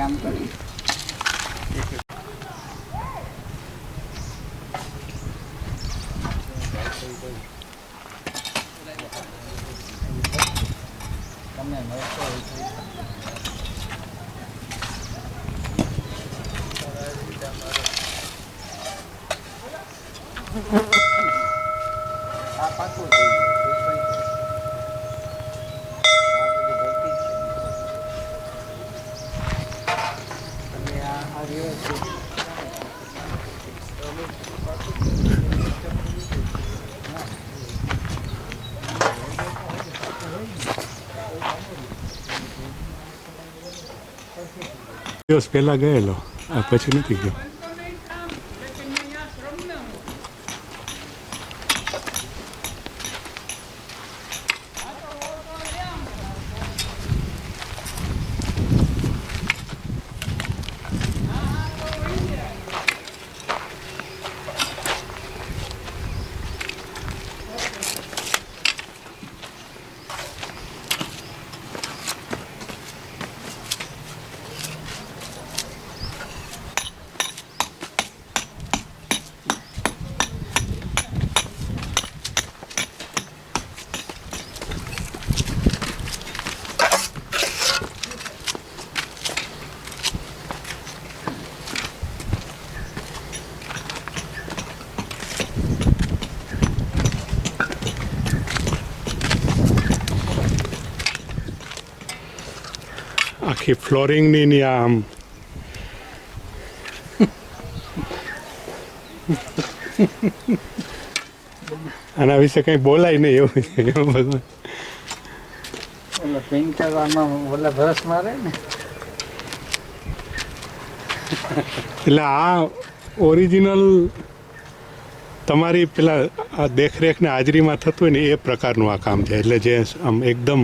આમ કરી તમે મળશો આ પાકું દિવસ પહેલાં ગયેલો આ પછી નથી ગયો. આખી ફ્લોરિંગની ની આમ આના વિશે કંઈ બોલાય નહીં એવું છે. ભગવાન ઓલા પેઇન્ટર આમાં ઓલા બ્રશ મારે ને એટલે આ ઓરિજિનલ તમારી પેલા આ દેખરેખને હાજરીમાં થતું હોય ને એ પ્રકારનું આ કામ છે. એટલે જે આમ એકદમ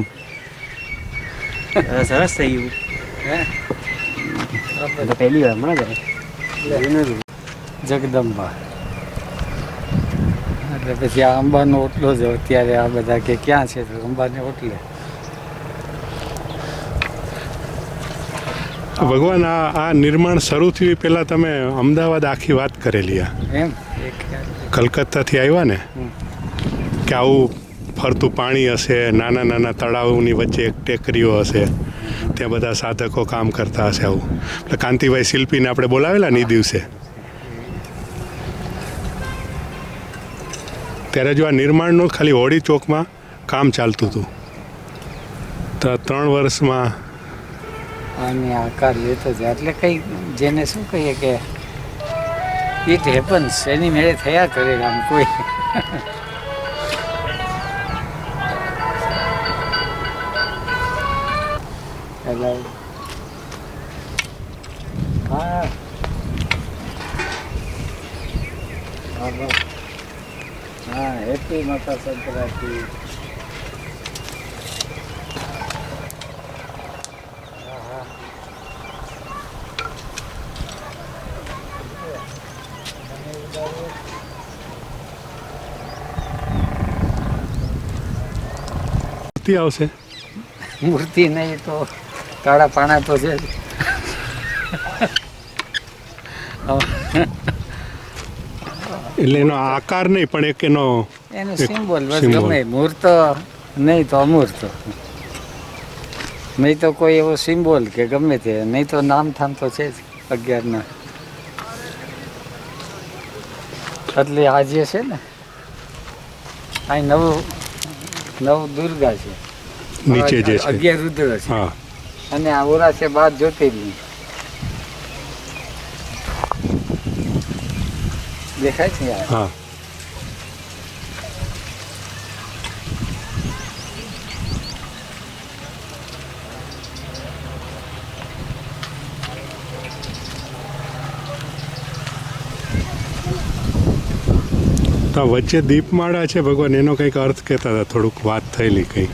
સરસ થઈ ગયું. પહેલી વાર મને જગદંબા એટલે પછી આ અંબાનો ઓટલો જ અત્યારે આ બધા કે ક્યાં છે તો અંબાને ઓટલે. ભગવાન આ નિર્માણ શરૂ થયું પહેલાં તમે અમદાવાદ આખી વાત કરેલી આ એમ કલકત્તાથી આવ્યા ને કે આવું ફરતું પાણી હશે, નાના નાના તળાવની વચ્ચે એક ટેકરીઓ હશે, ત્યાં બધા સાધકો કામ કરતા હશે. આવું એટલે કાંતિભાઈ શિલ્પીને આપણે બોલાવેલા ને એ દિવસે ત્યારે જો આ નિર્માણનું ખાલી હોળી ચોકમાં કામ ચાલતું હતું તો 3 વર્ષમાં આની આકાર લેતો છે. એટલે કંઈ જેને શું કહીએ કે ઇટ હેપન્સ, એની મેળે થયા કરે આમ કોઈ હેલો હા હા હેપી મકર સંક્રાંતિ મૂર્તિ આવશે મૂર્તિ નહીં તો કાળા પાણા તો છે જ. એટલે એનો આકાર નહીં પણ એક એનો એનું એક સિમ્બોલ બસ symbol. ગમે મૂર્ત નહીં તો અમૂર્ત નહીં તો કોઈ એવો સિમ્બોલ કે ગમે તે નહીં તો નામ થામ તો છે જ 11ના એટલે આ જે છે ને આ નવ દુર્ગા છે નીચે જે છે 11 રુદ્ર છે હા અને આ ઓરા છે 12 જ્યોતિર્લિંગ દેખાય છે યાર હા તો આ વચ્ચે દીપમાળા છે ભગવાન એનો કંઈક અર્થ કહેતા હતા થોડુંક વાત થયેલી કંઈ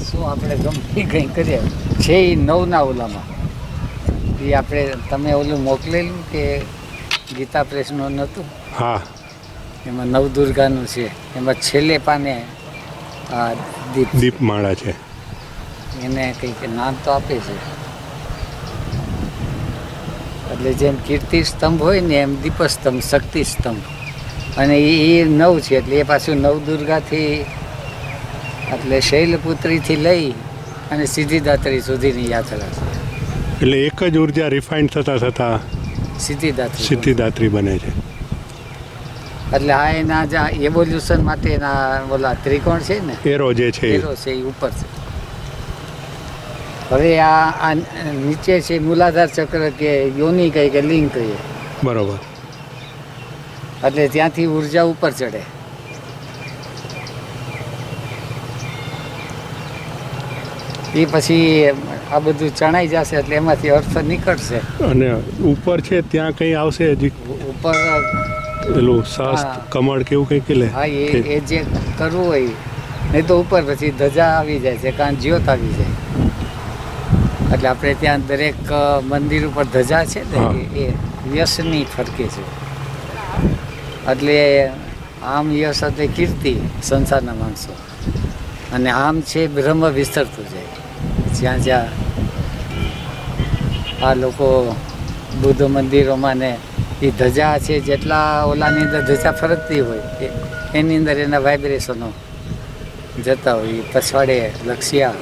શું આપણે ગમે કંઈ કરીએ છે એ નવના ઓલામાં એ આપણે તમે ઓલું મોકલેલું કે ગીતા પ્રેસનું નહોતું હા એમાં નવદુર્ગાનું છે એમાં છેલ્લે પાને આ દીપમાળા છે એને કંઈક નામ તો આપે છે એટલે જેમ કીર્તિ સ્તંભ હોય ને એમ દીપસ્તંભ શક્તિ સ્તંભ અને એ 9 છે એટલે એ પાછું નવદુર્ગાથી એટલે શૈલપુત્રીથી લઈ અને સિદ્ધિદાત્રી સુધીની યાત્રા છે એટલે એક જ ઉર્જા રિફાઇન્ડ થતાં થતાં સિદ્ધિદાત્રી સિદ્ધિદાત્રી બને છે એટલે આ એના જ્યાં એવોલ્યુશન માટેના ઓલા ત્રિકોણ છે ને એરો જે છે એ. એરો છે એ ઉપર છે હવે આ નીચે છે મૂલાધાર ચક્ર કે યોની કહે કે લિંગ કહીએ બરોબર એટલે ત્યાંથી ઉર્જા ઉપર ચડે એ પછી આ બધું ચણાઈ જશે એટલે એમાંથી અર્થ નીકળશે અને ઉપર છે ત્યાં કંઈ આવશે હજી ઉપર પેલું શાસ્ત્ર હા. કમળ કેવું કંઈ કે લે હા એ જે કરવું હોય નહીં તો ઉપર પછી ધજા આવી જાય છે કાં જ્યોત આવી જાય એટલે આપણે ત્યાં દરેક મંદિર ઉપર ધજા છે ને હા. એ યશની ફરકે છે એટલે આમ યશ એટલે કીર્તિ સંસારના માણસો અને આમ છે બ્રહ્મ વિસ્તરતું જાય જ્યાં જ્યાં આ લોકો બુદ્ધ મંદિરોમાં ને એ ધજા છે જેટલા ઓલાની અંદર ધજા ફરકતી હોય એની અંદર એના વાઇબ્રેશનો જતા હોય એ પછવાડે લક્ષ્યા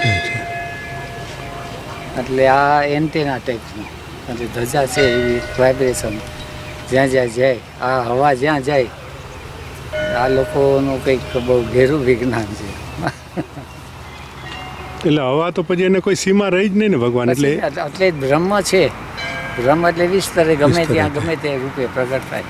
એટલે આ એન્ટેના ટાઈપનું એટલે ધજા છે એવી વાઇબ્રેશન જ્યાં જ્યાં જાય આ હવા જ્યાં જાય આ લોકોનું કંઈક બહુ ઘેરું વિજ્ઞાન છે એટલે હવા તો પછી એને કોઈ સીમા રહી જ નહીં ને ભગવાન એટલે એટલે જ બ્રહ્મ છે બ્રહ્મ એટલે વિસ્તરે ગમે વિસ્તરે. ત્યાં ગમે તે રૂપે પ્રગટ થાય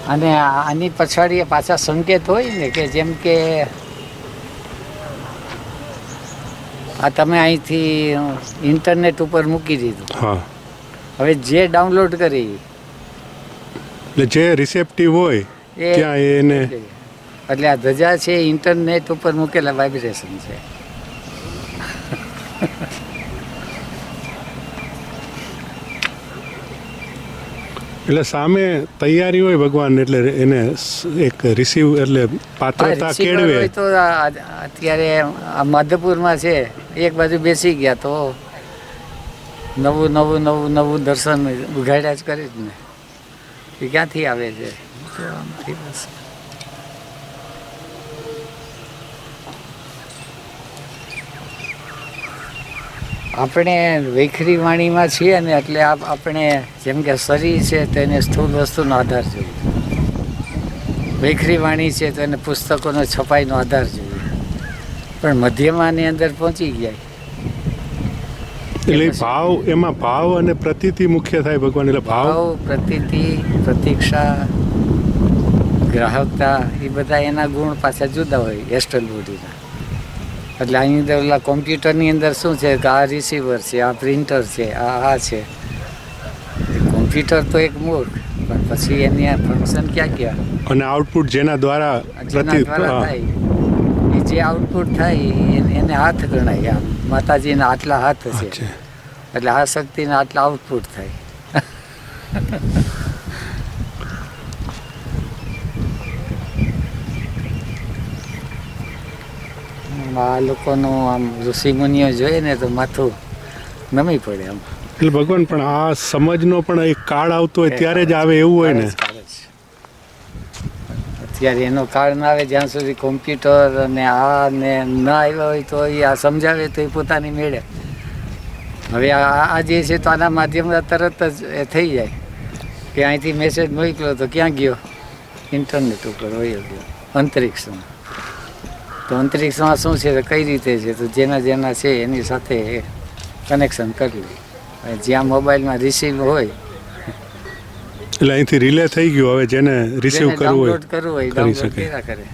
અને આની પછાડી પાછા સંકેત હોય ને કે જેમ કે આ તમે અહીંથી ઇન્ટરનેટ ઉપર મૂકી દીધું હા હવે જે ડાઉનલોડ કરી એટલે જે રિસેપ્ટિવ હોય એ ત્યાં એને એટલે આ ધજા છે એ ઇન્ટરનેટ ઉપર મૂકેલા વાઇબ્રેશન છે એટલે સામે તૈયારી હોય ભગવાન એટલે એને એક રિસીવ એટલે પાત્રતા receiver કેળવે હોય તો અત્યારે આ માધવપુરમાં છે એક બાજુ બેસી ગયા તો નવું નવું નવું નવું દર્શન ઉઘાડ્યા જ કરે જ ને એ ક્યાંથી આવે છે આમાંથી બસ. આપણે વૈખરી વાણીમાં છીએ ને એટલે આપણે જેમ કે શરીર છે તો એને સ્થૂળ વસ્તુનો આધાર જોઈએ વૈખરી વાણી છે તો એને પુસ્તકોનો છપાઈનો આધાર જોઈએ પણ મધ્યમાની અંદર પહોંચી ગયા એટલે એ ભાવ, એમાં ભાવ અને પ્રતીતિ મુખ્ય થાય ભગવાન. એટલે ભાવ, ભાવ, પ્રતીતિ, પ્રતીક્ષા, ગ્રાહકતા, એ બધા એના ગુણ પાછા જુદા હોય એસ્ટલ બોડીના. એટલે આની અંદર ઓલા કોમ્પ્યુટરની અંદર શું છે કે આ રિસીવર છે, આ પ્રિન્ટર છે, આ છે. કોમ્પ્યુટર તો એક મૂળ, પણ પછી એની આ ફંક્શન ક્યાં ક્યાં અને આઉટપુટ જેના દ્વારા જેના દ્વારા થાય એ જે આઉટપુટ થાય એને હાથ ગણાય. આમ માતાજીના આટલા હાથ છે એટલે આ શક્તિના આટલા આઉટપુટ થાય. આ લોકોનું આમ ઋષિમુનિઓ જોઈએ ને તો માથું નમી પડે આમ. એટલે ભગવાન પણ આ સમજનો પણ એક કાળ આવતો હોય ત્યારે જ આવે એવું હોય ને. અત્યારે એનો કાળ ના આવે જ્યાં સુધી કોમ્પ્યુટર અને આ ને ના આવ્યા હોય તો એ આ સમજાવે તો એ પોતાની મેળે. હવે આ જે છે તો આના માધ્યમથી તરત જ એ થઈ જાય કે અહીંથી મેસેજ મોકલ્યો તો ક્યાં ગયો? ઇન્ટરનેટ ઉપર વયો ગયો, અંતરિક્ષમાં. તો અંતરિક્ષમાં શું છે તો કઈ રીતે છે તો જેના છે એની સાથે કનેક્શન કરી લે. જ્યાં મોબાઈલમાં રિસીવ હોય એટલે અહીંથી રિલે થઈ ગયું, હવે જેને રિસીવ કરવું હોય ડાઉનલોડ કર્યા કરે.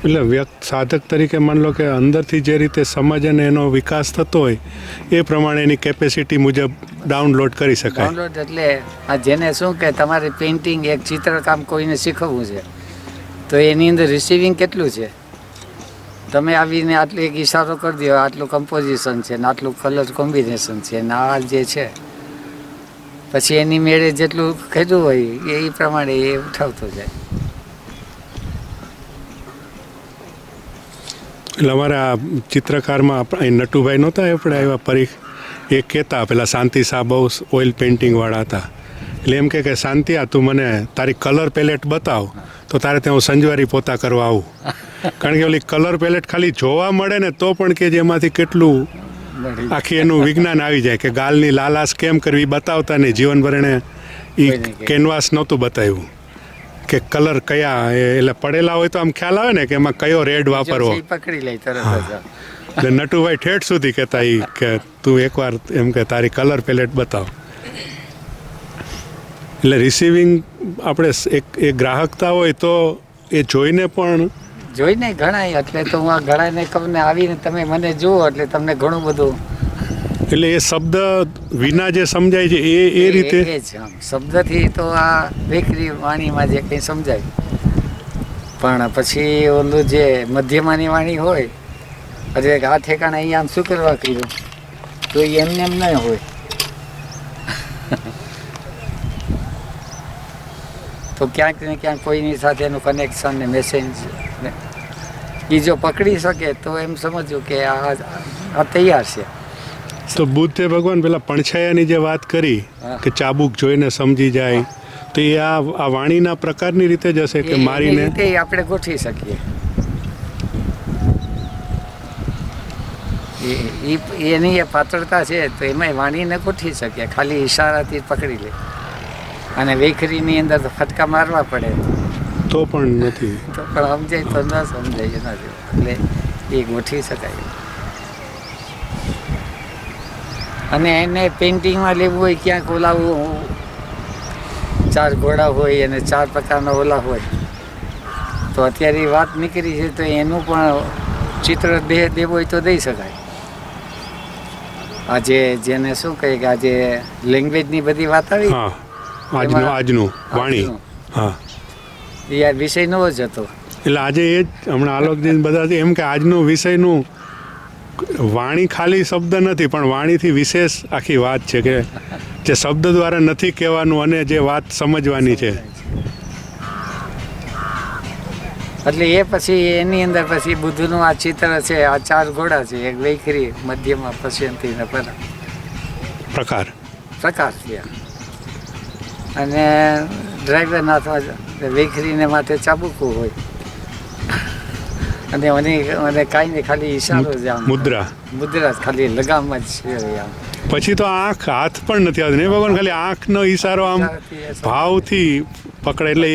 એટલે વ્યક્ત સાધક તરીકે માન લો કે અંદરથી જે રીતે સમજ અને એનો વિકાસ થતો હોય એ પ્રમાણે એની કેપેસિટી મુજબ ડાઉનલોડ કરી શકાય. ડાઉનલોડ એટલે આ જેને શું કે તમારે પેઇન્ટિંગ એક ચિત્રકામ કોઈને શીખવવું છે તો એની અંદર રિસીવિંગ કેટલું છે? તમે આવીને આટલો એક ઈશારો કરી દો, આટલું કમ્પોઝિશન છે ને આટલું કલર કોમ્બિનેશન છે ને આ જે છે, પછી એની મેળે જેટલું કીધું હોય એ પ્રમાણે એ ઉઠાવતો જાય. એટલે અમારા ચિત્રકારમાં અહીં નટુભાઈ નહોતા આપણે આવ્યા પરીખ, એ કહેતા પેલા શાંતિ શાહ બહુ ઓઇલ પેઇન્ટિંગવાળા હતા. એટલે એમ કે શાંતિ આ તું મને તારી કલર પેલેટ બતાવ તો તારે ત્યાં હું સંજવારી પોતા કરવા આવું. કારણ કે ઓલી કલર પેલેટ ખાલી જોવા મળે ને તો પણ કે જેમાંથી કેટલું આખી એનું વિજ્ઞાન આવી જાય કે ગાલની લાલાશ કેમ કરવી બતાવતા નહીં. જીવનભર એણે એ કેનવાસ નહોતું બતાવ્યું કે કલર કયા એટલે પડેલા હોય તો આમ ખ્યાલ આવે ને કે એમાં કયો રેડ વાપરવો. પકડી લે તરત જ. એટલે નટુભાઈ ઠેઠ સુધી કહેતા એ કે તું એકવાર એમ કે તારી કલર પેલેટ બતાવ. એટલે રિસીવિંગ આપણે એક ગ્રાહકતા હોય તો એ જોઈને ઘણા, એટલે તો હું આ ઘણાને કહું ને આવીને તમે મને જુઓ એટલે તમને ઘણું બધું. એટલે એ શબ્દ વિના જે સમજાય છે એ રીતે જ આમ શબ્દથી તો આ વેકરી વાણીમાં જે કંઈ સમજાય, પણ પછી ઓલું જે મધ્યમાની વાણી હોય એટલે આ ઠેકાણે અહીંયા આમ શું કરવા કર્યું તો એ એમને એમ ન હોય. તો ક્યાંક ને ક્યાંક કોઈની સાથે એનું કનેક્શન ને મેસેજ એ જો પકડી શકે તો એમ સમજવું કે આ તૈયાર છે. તો બુદ્ધે ભગવાન પેલા પડછાયાની જે વાત કરી કે ચાબુક જોઈને સમજી જાય, તો એ આ વાણીના પ્રકારની રીતે જ હશે કે મારીને આપણે ગોઠવી શકીએ. એની એ પાતળતા છે તો એમાં વાણીને ગોઠવી શકીએ, ખાલી ઈશારાથી પકડી લે. અને વેખરીની અંદર તો ફટકા મારવા પડે તો પણ નથી, તો પણ સમજાય તો ન સમજાય નથી, એટલે એ ગોઠવી શકાય. અને એને પેઇન્ટિંગમાં લેવું હોય ક્યાંક ઓલાવું 4 ઘોડા હોય અને 4 પ્રકારના ઓલા હોય તો અત્યારે એ વાત નીકળી છે તો એનું પણ ચિત્ર દેવું હોય તો દઈ શકાય. આજે જેને શું કહે કે આજે લેંગ્વેજની બધી વાત આવી, આજનું વાણી, હા એ આ વિષય નવો જ હતો. એટલે આજે એ જ હમણાં આલોકજી બધા એમ કે આજનું વિષયનું વાણી ખાલી શબ્દ નથી પણ વાણીથી વિશેષ આખી વાત છે કે જે શબ્દ દ્વારા નથી કહેવાનું અને જે વાત સમજવાની છે. એટલે એ પછી એની અંદર પછી બુદ્ધનું આ ચિત્ર છે, આ 4 ઘોડા છે, એક વૈખરી મધ્યમાં પશ્યંતી ને પ્રકાર છે, અને ડ્રાઈવરના હાથમાં વૈખરીને માટે ચાબુકું હોય અને મને કાંઈ નહીં ખાલી ઈશારો જ આમ મુદ્રા ખાલી લગામ જ છે આમ. પછી તો આંખ હાથ પણ નથી આવતી નહીં ભગવાન, ખાલી આંખનો ઈશારો આમ ભાવથી પકડે એટલે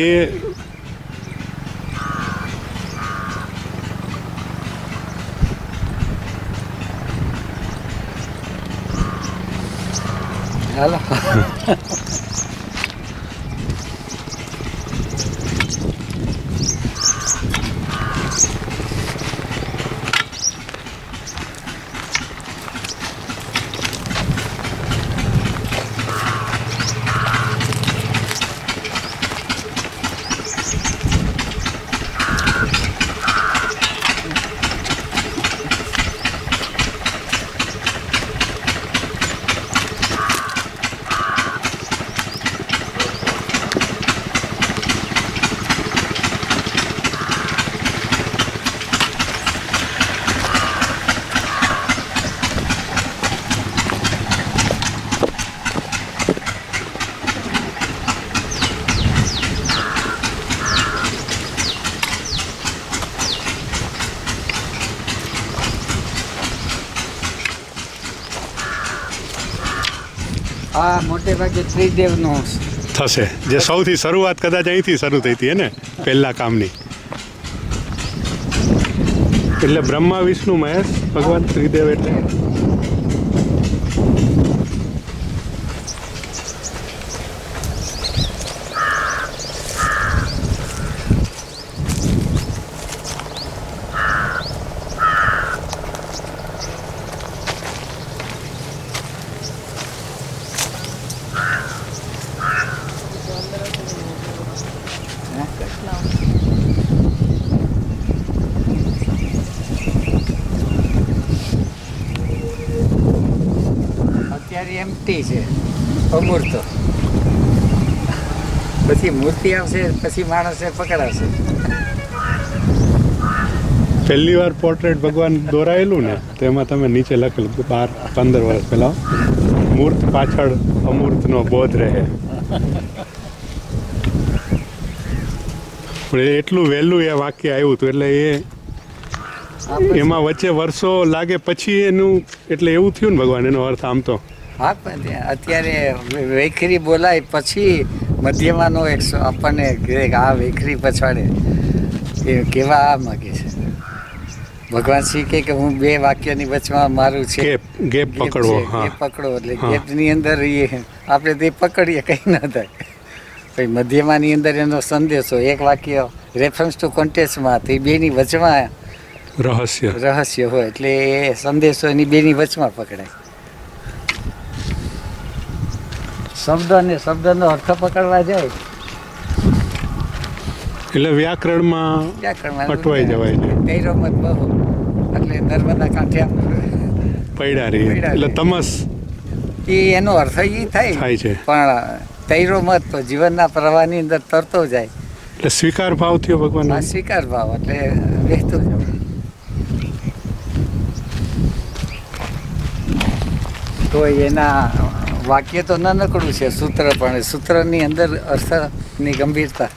હાલો. આ મોટે ભાગે ત્રિદેવનું થશે જે સૌથી શરૂઆત કદાચ અહીંથી શરૂ થઈ હતી ને પહેલા કામની. એટલે બ્રહ્મા વિષ્ણુ મહેશ ભગવાન ત્રિદેવ એટલે અત્યારે એમટી છે અમૂર્ત. પછી મૂર્તિ આવશે, પછી માણસે પકડાશે. પહેલી વાર પોર્ટ્રેટ ભગવાન દોરાયેલું ને તેમાં તમે નીચે લખેલું 12-15 વર્ષ પહેલા મૂર્ત પાછળ અમૂર્તનો બોધ રહે. પણ એટલું વહેલું એ વાક્ય આવ્યું હતું એટલે એમાં વચ્ચે વર્ષો લાગે પછી એનું એટલે એવું થયું ને ભગવાન એનો અર્થ આમ તો. હા, પણ અત્યારે વૈખરી બોલાય પછી મધ્યમાંનો એક આપણને આ વૈખરી પછાડે એ કેવા આ માગે છે. ભગવાન શીખે કે હું બે વાક્યની વચમાં મારું છે ગેપ પકડવો. ગેપ પકડો એટલે ગેપની અંદર એ આપણે તે પકડીએ કંઈ ના થાય. પછી મધ્યમાંની અંદર એનો સંદેશો એક વાક્ય રેફરન્સ ટુ કોન્ટેક્સમાં તો એ બેની વચમાં રહસ્ય હોય એટલે એ સંદેશો એની બેની વચમાં પકડાય. શબ્દનો અર્થ પકડવા જાય એટલે વ્યાકરણમાં અટવાઈ જવાય છે. તૈરો મત બહુ એટલે નર્મદા કાંઠે પૈડા રહી એટલે તમસ એ એનો અર્થ એ થાય છે. પણ તૈરો મત તો જીવનના પ્રવાહની અંદર તરતો જાય એટલે સ્વીકાર ભાવ થયો ભગવાન. સ્વીકાર ભાવ એટલે વહેતું જવું. તો એના વાક્ય તો નાનકડું છે સૂત્ર, પણ સૂત્રની અંદર અર્થની ગંભીરતા.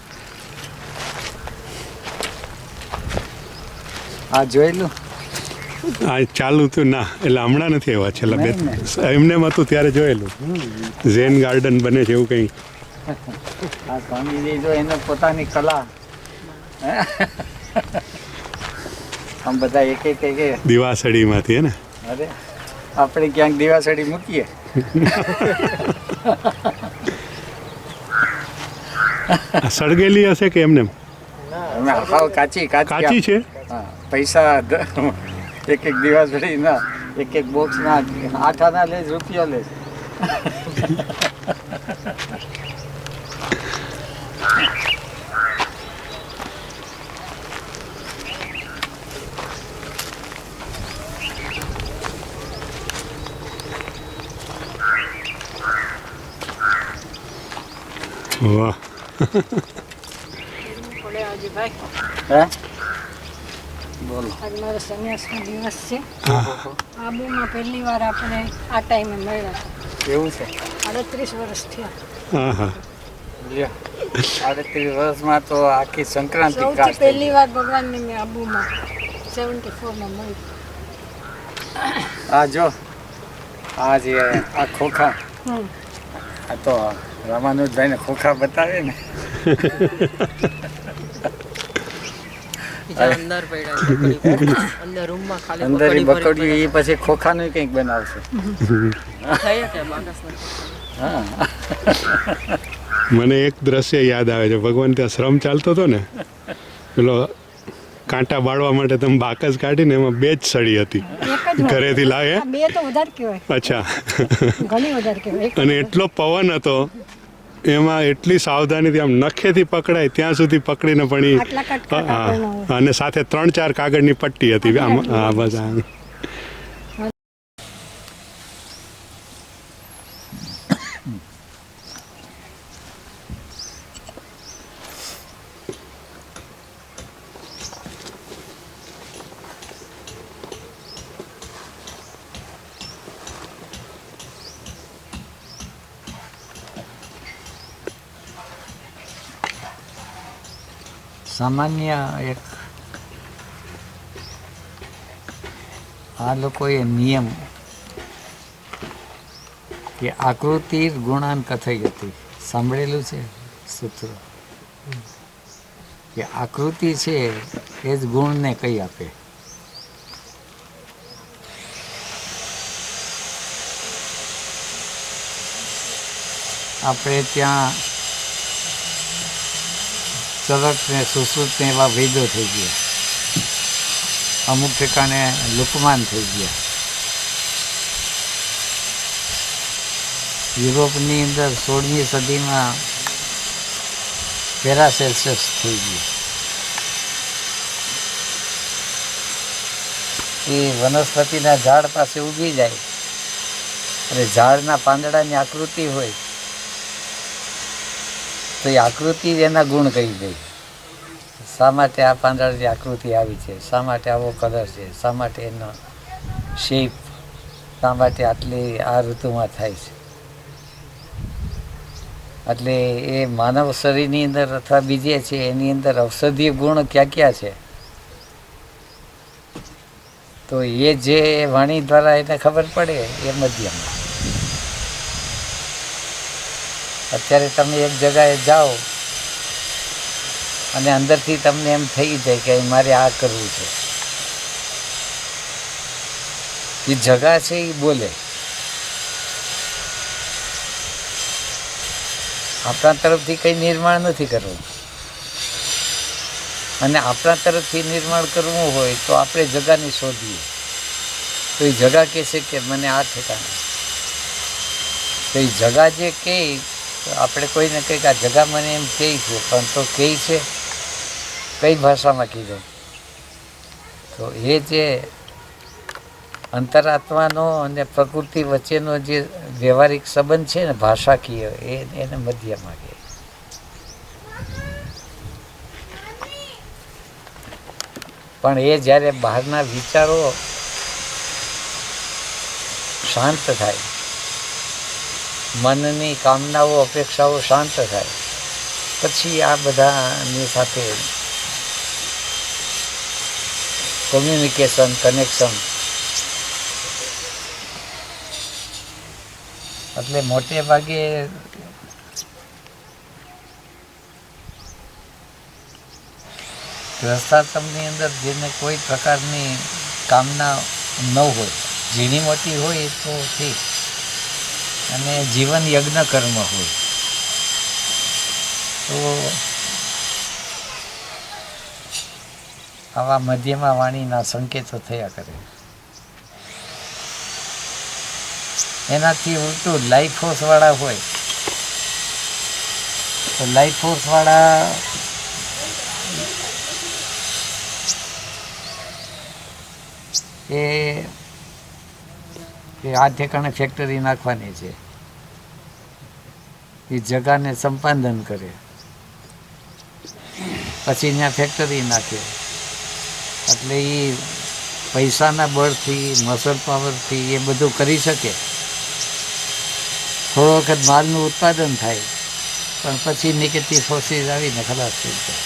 આ જોયેલું આ ચાલુ થયું ના એટલે હમણાં નથી આવ્યા છેલ્લા એમને હતું ત્યારે જોયેલું. ઝેન ગાર્ડન બને છે એવું કંઈ. આ સ્વામીજી જો એને પોતાની કલા આમ બધા એક દિવાસળીમાંથી હે ને. અરે આપણે ક્યાંક દિવાસળી મૂકીએ. સળગેલી હશે કે એમને કાચી છે. હા, પૈસા એક દિવાસળી ના એક બોક્સ ના 8 આના લે રૂપિયા લે. વાહ. હે બોલો. આજ મારો સંન્યાસનો દિવસ છે. આબુમાં પહેલી વાર આપણે આ ટાઈમે મળ્યા હતા. એવું છે. 38 વર્ષ થયા. હા 38 વર્ષમાં તો આખી સંક્રાંતિ સૌથી પહેલી વાર ભગવાનને મેં આબુમાં 74માં મળી. આ જો આ જે આ ખોખા આ તો રામાનુજભાઈને ખોખા બતાવે ને અંદર બકડ્યું એ પછી ખોખાનું કંઈક બનાવશે. હા મને એક દ્રશ્ય યાદ આવે છે. ભગવાન ત્યાં શ્રમ ચાલતો હતો ને, પેલો કાંટા બાળવા માટે તમે બાકસ કાઢીને એમાં 2 જ સળી હતી એક જ ઘરેથી લાવે. આ બે તો વધારે કહેવાય, અચ્છા. ઘણી વધારે કહેવાય. એક જ અને વધારે. એટલો પવન હતો એમાં, એટલી સાવધાનીથી આમ નખેથી પકડાય ત્યાં સુધી પકડીને પણ આટલા કટકા હા, કાપડના હોય. અને સાથે 3-4 કાગળની પટ્ટી હતી આમ. હા બસ આમ. સામાન્ય એક આ લોકોએ નિયમ કે આકૃતિ ગુણાન કથયતિ, સાંભળેલું છે સૂત્ર કે આકૃતિ છે એ જ ગુણને કહી આપે. આપણે ત્યાં ચરક ને સુશ્રુત ને એવા વેદો થઈ ગયા, અમુક ઠેકાણે લુકમાન થઈ ગયા. યુરોપની અંદર 16મી સદીમાં પેરાસેલ્સિયસ થઈ ગયું. એ વનસ્પતિના ઝાડ પાસે ઊભી જાય અને ઝાડના પાંદડાની આકૃતિ હોય તો એ આકૃતિ જ એના ગુણ કહી દે. શા માટે આ પાંદડાની આકૃતિ આવી છે, શા માટે આવો કલર છે, શા માટે એનો શેપ, શા માટે આટલી આ ઋતુમાં થાય છે. એટલે એ માનવ શરીરની અંદર અથવા બીજે છે એની અંદર ઔષધીય ગુણ ક્યાં ક્યાં છે, તો એ જે વાણી દ્વારા એને ખબર પડે એ મધ્યમાં. અત્યારે તમે એક જગાએ જાઓ અને અંદરથી તમને એમ થઈ જાય કે મારે આ કરવું છે, એ જગા છે એ બોલે. આપણા તરફથી કંઈ નિર્માણ નથી કરવું, અને આપણા તરફથી નિર્માણ કરવું હોય તો આપણે જગાને શોધીએ. તો એ જગા કહેશે કે મને આ ઠેકાણે, તો એ જગા જે કહે આપણે કોઈને કંઈક આ જગા મને એમ કહે છે, પણ તો કહે છે કઈ ભાષામાં કીધું, તો એ જે અંતરાત્માનો અને પ્રકૃતિ વચ્ચેનો જે વ્યવહારિક સંબંધ છે ને ભાષાકીય, એને મધ્યમાં કહે. પણ એ જ્યારે બહારના વિચારો શાંત થાય, મનની કામનાઓ અપેક્ષાઓ શાંત થાય, પછી આ બધાની સાથે કોમ્યુનિકેશન, કનેક્શન. એટલે મોટે ભાગે ગ્રસ્તાશ્રમની અંદર જેને કોઈ પ્રકારની કામના ન હોય, ઝીણી મોટી હોય તો ઠીક, અને જીવન યજ્ઞ કર્મ હોય તો આવા મધ્યમાં વાણીના સંકેતો થયા કરે. એનાથી ઉલટું લાઈફ ફોર્સવાળા હોય તો લાઈફ ફોર્સવાળા એ આ ઠેકાણે ફેક્ટરી નાખવાની છે, એ જગાને સંપાદન કરે, પછી ત્યાં ફેક્ટરી નાખે. એટલે એ પૈસાના બળથી, મસલ પાવરથી એ બધું કરી શકે. થોડો વખત માલનું ઉત્પાદન થાય, પણ પછી નેગેટિવ ફોર્સીસ આવીને ખલાસ થઈ જાય.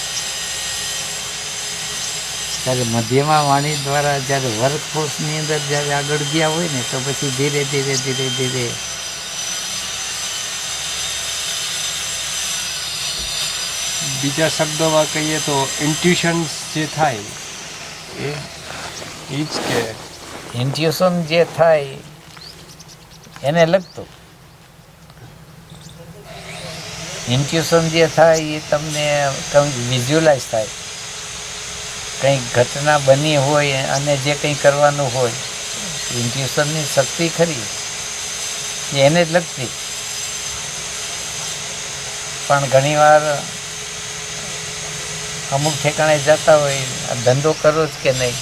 ત્યારે મધ્યમાં વાણી દ્વારા જ્યારે વર્કફોર્સની અંદર જ્યારે આગળ ગયા હોય ને, તો પછી ધીરે ધીરે ધીરે ધીરે બીજા શબ્દોમાં કહીએ તો ઇન્ટ્યુશન્સ જે થાય એ જ કે ઇન્ટ્યુશન જે થાય એને લગતું. ઇન્ટ્યુશન જે થાય એ તમને કંઈક વિઝ્યુલાઇઝ થાય, કંઈક ઘટના બની હોય અને જે કંઈ કરવાનું હોય, ઇન્ટ્યુશનની શક્તિ ખરી એ એને જ લગતી. પણ ઘણીવાર અમુક ઠેકાણે જતા હોય, ધંધો કરો જ કે નહીં,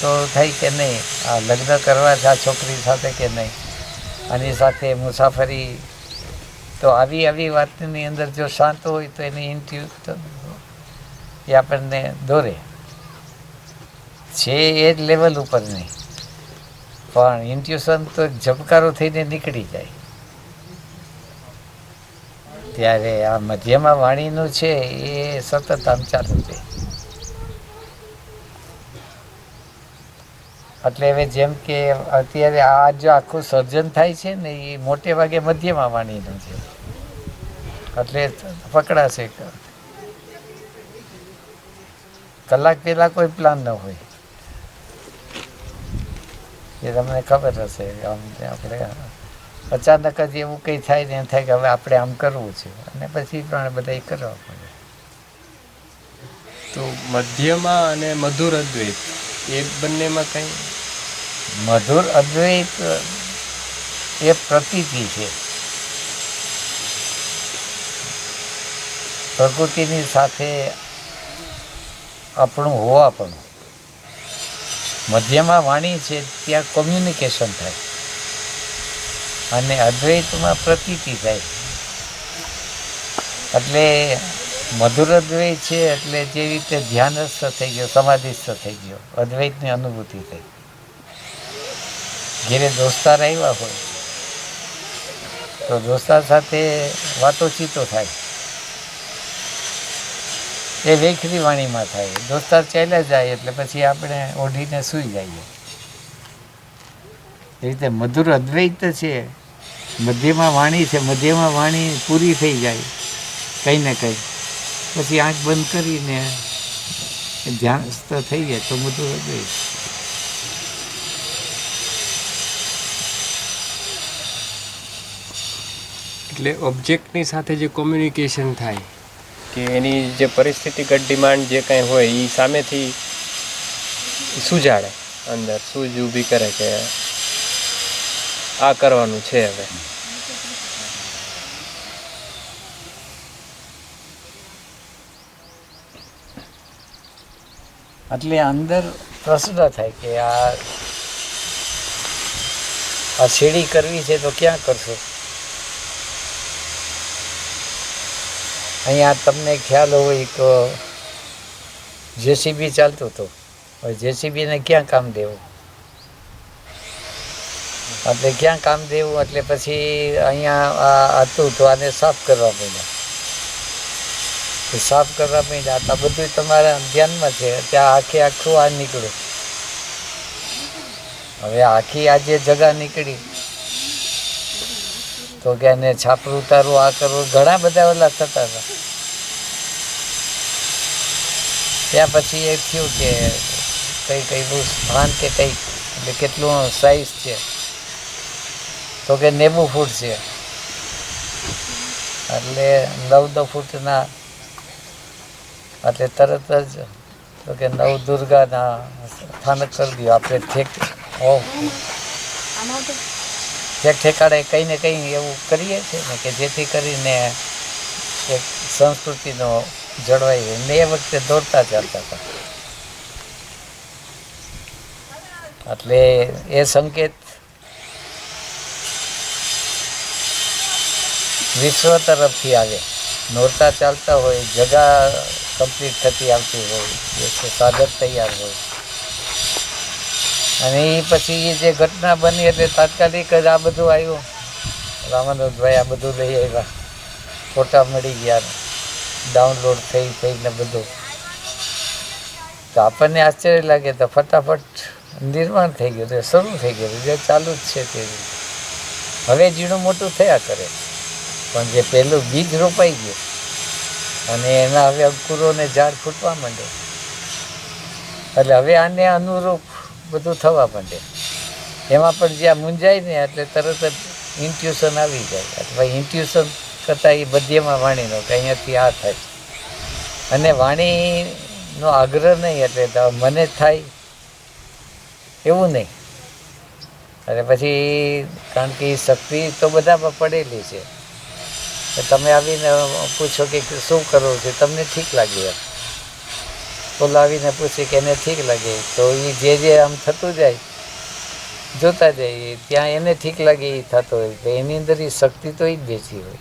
તો થાય કે નહીં આ લગ્ન કરવા છે આ છોકરી સાથે કે નહીં, આની સાથે મુસાફરી, તો આવી વાતની અંદર જો શાંત હોય તો એની ઇન્ટ્યુશન એ આપણને દોરે છે એ જ લેવલ ઉપર નહીં, પણ ઇન્ટ્યુશન તો ઝબકારો થઈને નીકળી જાય. ત્યારે આ મધ્યમાં વાણીનું છે એ સતત આમ ચાલુ છે. એટલે હવે જેમ કે અત્યારે આ જો આખું સર્જન થાય છે ને એ મોટે ભાગે મધ્યમાં વાણીનું છે, એટલે પકડાશે. કલાક પહેલાં કોઈ પ્લાન ન હોય, એ તમને ખબર હશે. આમ આપણે અચાનક જ એવું કંઈ થાય ને એમ થાય કે હવે આપણે આમ કરવું છે, અને પછી પણ બધા એ કરવા પડે. તો મધ્યમાં અને મધુર અદ્વૈત એ બંનેમાં કંઈ? મધુર અદ્વૈત એ પ્રતીતિ છે, પ્રકૃતિની સાથે આપણું હોવાપણું. મધ્યમાં વાણી છે ત્યાં કોમ્યુનિકેશન થાય, અને અદ્વૈતમાં પ્રતીતિ થાય. એટલે મધુર અદ્વૈત છે એટલે જે રીતે ધ્યાનસ્થ થઈ ગયો, સમાધિસ્થ થઈ ગયો, અદ્વૈતની અનુભૂતિ થઈ. ઘેરે દોસ્તાર આવ્યા હોય તો દોસ્તાર સાથે વાતોચીતો થાય, એ વેખરી વાણીમાં થાય. દોસ્તાર ચાલ્યા જાય એટલે પછી આપણે ઓઢીને સૂઈ જઈએ. એ રીતે મધુર અદ્વૈત છે, મધ્યમાં વાણી છે, મધ્યમાં વાણી પૂરી થઈ જાય કંઈ ને કંઈ, પછી આંખ બંધ કરીને ધ્યાનસ્થ થઈ જાય તો મધુર અદ્વૈત. એટલે ઓબ્જેક્ટની સાથે જે કોમ્યુનિકેશન થાય કે એની જે પરિસ્થિતિગત ડિમાન્ડ જે કાંઈ હોય એ સામેથી સુજાડે, અંદર સૂઝ ઊભી કરે કે આ કરવાનું છે હવે. એટલે અંદર પ્રશ્ન થાય કે આ સીડી કરવી છે તો ક્યાં કરશો? અહીંયા તમને ખ્યાલ હોય કે જેસીબી ચાલતું હતું, હવે જેસીબીને ક્યાં કામ દેવું? એટલે ક્યાં કામ દેવું એટલે પછી અહીંયા આ હતું તો આને સાફ કરવા માંડ્યા. સાફ કરવા માંડ્યા તો બધું તમારા ધ્યાનમાં છે. ત્યાં આખું આ નીકળ્યું. હવે આખી આ જે જગા નીકળી તો કે એને છાપરું ઉતારવું, આ કરવું, ઘણા બધા ઓલા થતા હતા. ત્યાં પછી એ થયું કે કઈ સ્થાન કે કંઈક એટલે કેટલું સાઈઝ છે તો કે 90 ફૂટ છે, એટલે 9 ફૂટના, એટલે તરત જ તો કે નવદુર્ગાના સ્થાનક કરી દો. આપણે ઠેકાડે કંઈ ને કંઈ એવું કરીએ છીએ ને કે જેથી કરીને એક સંસ્કૃતિનો જળવાઈ ને એ વખતે દોડતા ચાલતા હતા. એટલે એ સંકેત વિશ્વ તરફથી આવે. નોરતા ચાલતા હોય, જગા કમ્પ્લીટ થતી આવતી હોય, સાધક તૈયાર હોય, અને એ પછી એ જે ઘટના બની એટલે તાત્કાલિક જ આ બધું આવ્યું. રામાનુજભાઈ આ બધું લઈ આવ્યા, ફોટા મળી ગયા, ડાઉનલોડ થઈને બધું. તો આપણને આશ્ચર્ય લાગે તો ફટાફટ નિર્માણ થઈ ગયું, તો શરૂ થઈ ગયું, જે ચાલુ જ છે તે. હવે ઝીણું મોટું થયા કરે, પણ જે પહેલું બીજ રોપાઈ ગયું અને એના હવે અંકુરોને ઝાડ ફૂટવા માંડે, એટલે હવે આને અનુરૂપ બધું થવા માંડે. એમાં પણ જ્યાં મૂંઝાય ને એટલે તરત જ ઇન્ટ્યુશન આવી જાય, અથવા ઇન્ટ્યુશન કરતાં એ મધ્યમાં વાણીનો કે અહીંયાથી આ થાય. અને વાણીનો આગ્રહ નહીં એટલે મને જ થાય એવું નહીં. અને પછી કારણ કે એ શક્તિ તો બધામાં પડેલી છે. તમે આવીને પૂછો કે શું કરવું છે, તમને ઠીક લાગે એમ. બોલાવીને પૂછે કે એને ઠીક લાગે તો એ જે આમ થતું જાય જોતા જાય ત્યાં એને ઠીક લાગે એ થતો હોય તો એની અંદર એ શક્તિ તો એ જ બેસી હોય.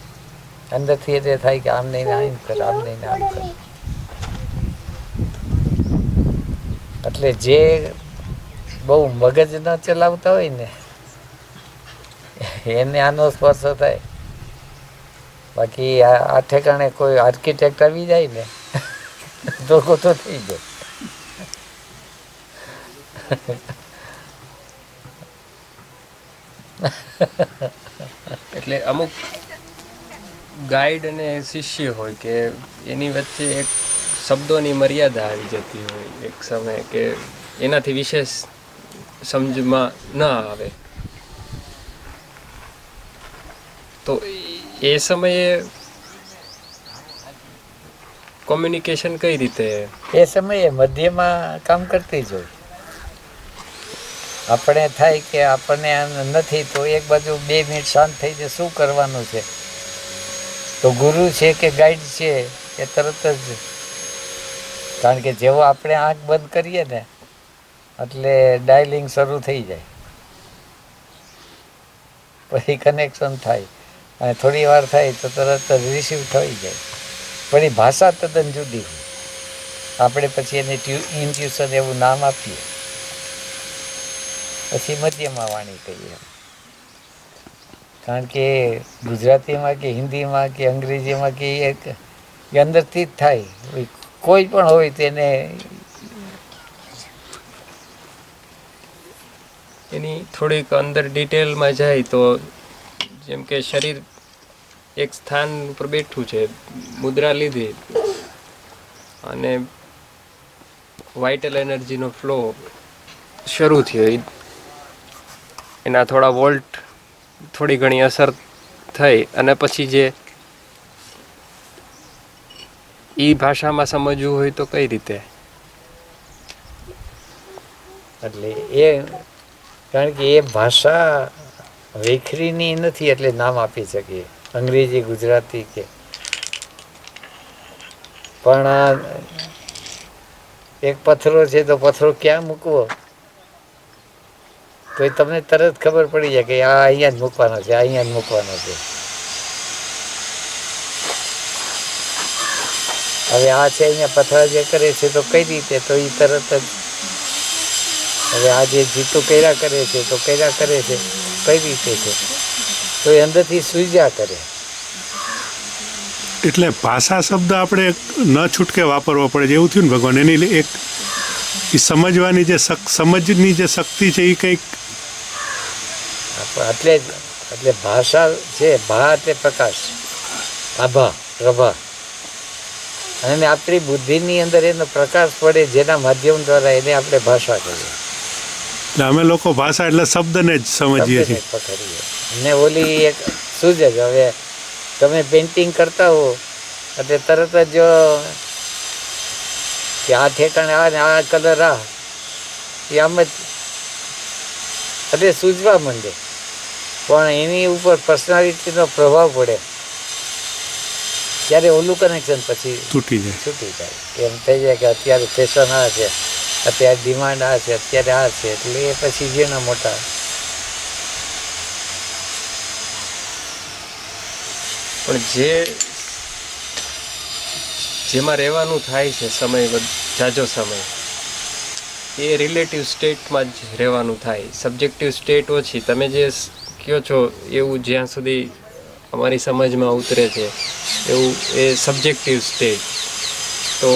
અંદરથી એટલે થાય કે આમ નહીં આમ કર, આમ નહીં આમ કર. એટલે જે બહુ મગજ ન ચલાવતા હોય ને એને આનો સ્પર્શ થાય. બાકી આ ઠેકાણે કોઈ આર્કિટેક્ટ આવી જાય ને ધોકો તો થઈ જાય. એટલે અમુક ગાઈડ અને શિષ્ય હોય કે એની વચ્ચે એક શબ્દોની મર્યાદા આવી જતી હોય એક સમયે કે એનાથી વિશેષ સમજમાં ન આવે. તો એ સમયે કોમ્યુનિકેશન કઈ રીતે? એ સમયે મધ્યમાં કામ કરતી જ હોય. આપણે થાય કે આપણને નથી તો એક બાજુ 2 મિનિટ શાંત થઈ જાય, શું કરવાનું છે? તો ગુરુ છે કે ગાઈડ છે એ તરત જ, કારણ કે જેવો આપણે આંખ બંધ કરીએ ને એટલે ડાયલિંગ શરૂ થઈ જાય, પછી કનેક્શન થાય અને થોડી વાર થાય તો તરત જ રિસીવ થઈ જાય. પણ એ ભાષા તદ્દન જુદી હોય. આપણે પછી એને ઇન્ટ્યુશન એવું નામ આપીએ, પછી મધ્યમાં વાણી કહીએ. કારણ કે ગુજરાતીમાં કે હિન્દીમાં કે અંગ્રેજીમાં કે એ અંદરથી જ થાય. કોઈ પણ હોય તેને એની થોડીક અંદર ડિટેલમાં જાય તો જેમ કે શરીર એક સ્થાન ઉપર બેઠું છે, મુદ્રા લીધી અને વાઇટલ એનર્જીનો ફ્લો શરૂ થયો. એના થોડા વોલ્ટ થોડી ઘણી અસર થઈ અને પછી જે એ ભાષામાં સમજવું હોય તો કઈ રીતે? એટલે એ કારણ કે એ ભાષા વેખરીની નથી એટલે નામ આપી શકીએ, અંગ્રેજી ગુજરાતી કે. પણ એક પથ્થરો છે તો પથ્થરો ક્યાં મૂકવો તો એ તમને તરત ખબર પડી જાય કે આ અહીંયા જ મૂકવાનો છે, અહીંયા જ મૂકવાનો છે. હવે આ છે અહીંયા પથરા જે કરે છે તો કઈ રીતે, તો એ તરત જ. હવે આ જે જીતું કર્યા કરે છે તો કર્યા કરે છે કઈ રીતે છે તો એ અંદરથી સૂઝ્યા કરે. એટલે ભાષા શબ્દ આપણે ન છૂટકે વાપરવો પડે એવું થયું ને ભગવાન. એની એક એ સમજવાની જે સમજની જે શક્તિ છે એ કંઈક એટલે ભાષા છે, ભા એટલે પ્રકાશ, આભા પ્રભા, અને આપણી બુદ્ધિની અંદર એનો પ્રકાશ પડે જેના માધ્યમ દ્વારા એને આપણે ભાષા કહીએ. એટલે અમે લોકો ભાષા એટલે શબ્દને જ સમજીએ છીએ, પકડીએ. ને ઓલી એક સૂઝ જ. હવે તમે પેઇન્ટિંગ કરતા હો એટલે તરત જ જો કે આ ઠેકાણે આ ને આ કલર આ એ આમ જ એટલે સૂઝવા માંડે. પણ એની ઉપર પર્સનાલિટીનો પ્રભાવ પડે ત્યારે ઓલું કનેક્શન પછી તૂટી જાય. એમ થઈ જાય કે અત્યારે ફેશન આ છે, અત્યારે ડિમાન્ડ આ છે, અત્યારે આ છે, એટલે એ પછી જેના મોટા. પણ જેમાં રહેવાનું થાય છે સમય જાજો સમય એ રિલેટિવ સ્ટેટમાં જ રહેવાનું થાય. સબ્જેક્ટિવ સ્ટેટ ઓછી. તમે જે કહો છો એવું જ્યાં સુધી અમારી સમજમાં ઉતરે છે એવું એ સબ્જેક્ટિવ સ્ટેટ. તો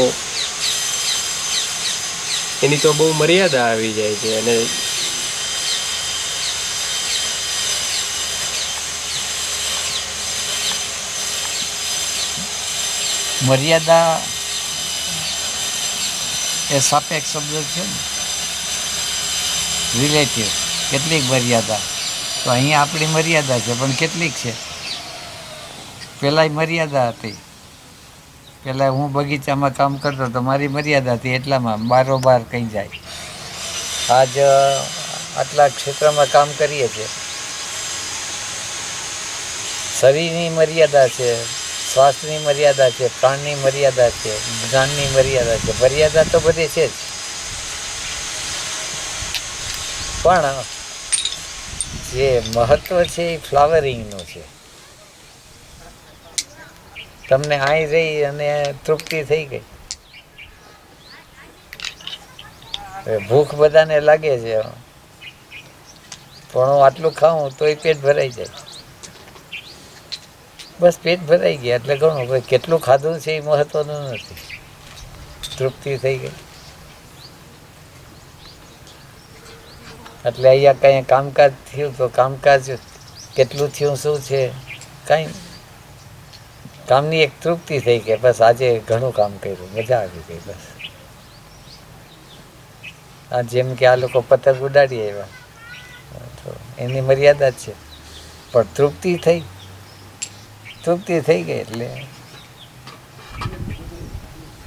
એની તો બહુ મર્યાદા આવી જાય છે. અને મર્યાદા એ સાપેક્ષ શબ્દ છે ને, રિલેટિવ. કેટલીક મર્યાદા તો અહીંયા આપણી મર્યાદા છે પણ કેટલીક છે પહેલાંય મર્યાદા હતી. પહેલાં હું બગીચામાં કામ કરતો તો મારી મર્યાદા હતી, એટલામાં બારોબાર કંઈ જાય. આજ આટલા ક્ષેત્રમાં કામ કરીએ છીએ. શરીરની મર્યાદા છે, શ્વાસની મર્યાદા છે, પ્રાણની મર્યાદા છે, જ્ઞાનની મર્યાદા છે. મર્યાદા તો બધી છે જ, પણ જે મહત્વ છે એ ફ્લાવરિંગનું છે. તમને અહીં રહી અને તૃપ્તિ થઈ ગઈ. ભૂખ બધાને લાગે છે, પણ હું આટલું ખાઉં તોય પેટ ભરાઈ જાય. બસ પેટ ભરાઈ ગયા એટલે ઘણું. ભાઈ કેટલું ખાધું છે એ મહત્વનું નથી, તૃપ્તિ થઈ ગઈ. એટલે અહીંયા કંઈ કામકાજ થયું તો કામકાજ કેટલું થયું, શું છે, કાંઈ કામની એક તૃપ્તિ થઈ ગઈ. બસ આજે ઘણું કામ કર્યું, મજા આવી ગઈ. બસ આ જેમ કે આ લોકો પતંગ ઉડાડી આવ્યા તો એની મર્યાદા જ છે, પણ તૃપ્તિ થઈ ગઈ.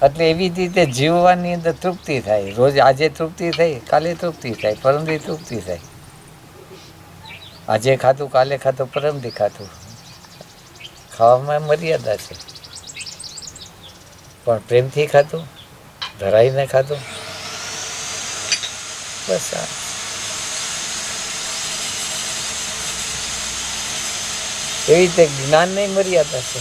એટલે એવી જ રીતે જીવવાની અંદર તૃપ્તિ થાય. રોજ આજે તૃપ્તિ થઈ, કાલે તૃપ્તિ થાય, પરમદી તૃપ્તિ થાય. આજે ખાધું, કાલે ખાધું, પરમદી ખાધું. ખાવામાં મર્યાદા છે, પણ પ્રેમથી ખાધું, ધરાઈને ખાધું. બસ એવી રીતે જ્ઞાનની મર્યાદા છે.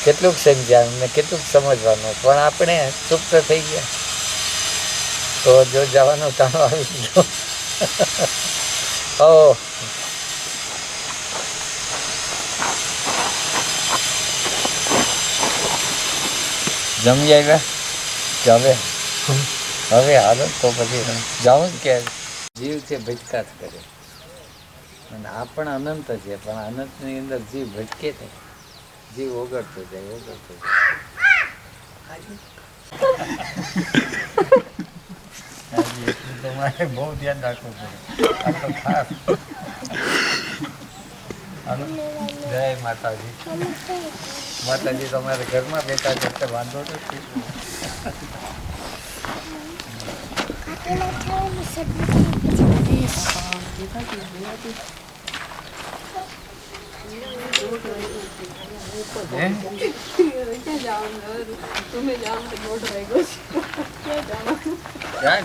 કેટલુંક સમજ્યા ને કેટલુંક સમજવાનું, પણ આપણે તૃપ્ત થઈ ગયા તો જો જવાનું ટાણું આવી ગયું. જમી આવ્યા કે હવે હાલો તો પછી જાઉં કે જીવ છે ભટકા જ કરે. અને આ પણ અનંત છે, પણ અનંતની અંદર જીવ ભટકે છે, જીવ ઓગળતો જાય. તમારે બહુ ધ્યાન રાખવું પડે. આ તો ખાસ. જય માતાજી. માતાજી તમારે ઘરમાં બેઠા છે એટલે વાંધો નથી.